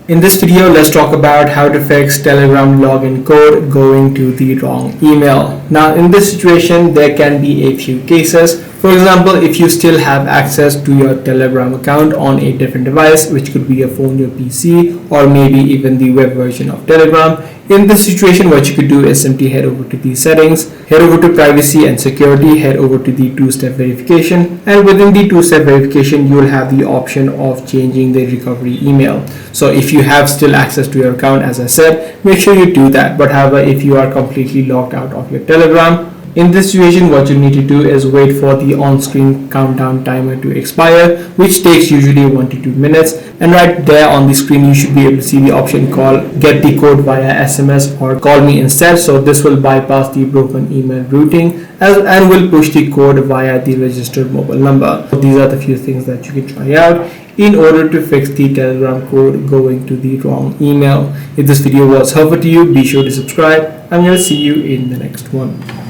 In this video, let's talk about how to fix Telegram login code going to the wrong email. Now, in this situation, there can be a few cases. For example, if you still have access to your Telegram account on a different device, which could be a phone, your PC, or maybe even the web version of Telegram. In this situation, what you could do is simply head over to the settings, head over to privacy and security, head over to the two-step verification, and within the two-step verification, you will have the option of changing the recovery email. So if you have still access to your account, as I said, make sure you do that. But however, if you are completely logged out of your Telegram, in this situation, what you need to do is wait for the on-screen countdown timer to expire, which takes usually 1 to 2 minutes. And right there on the screen, you should be able to see the option called get the code via SMS or call me instead. So this will bypass the broken email routing and will push the code via the registered mobile number. So these are the few things that you can try out in order to fix the Telegram code going to the wrong email. If this video was helpful to you, be sure to subscribe. I'm going to see you in the next one.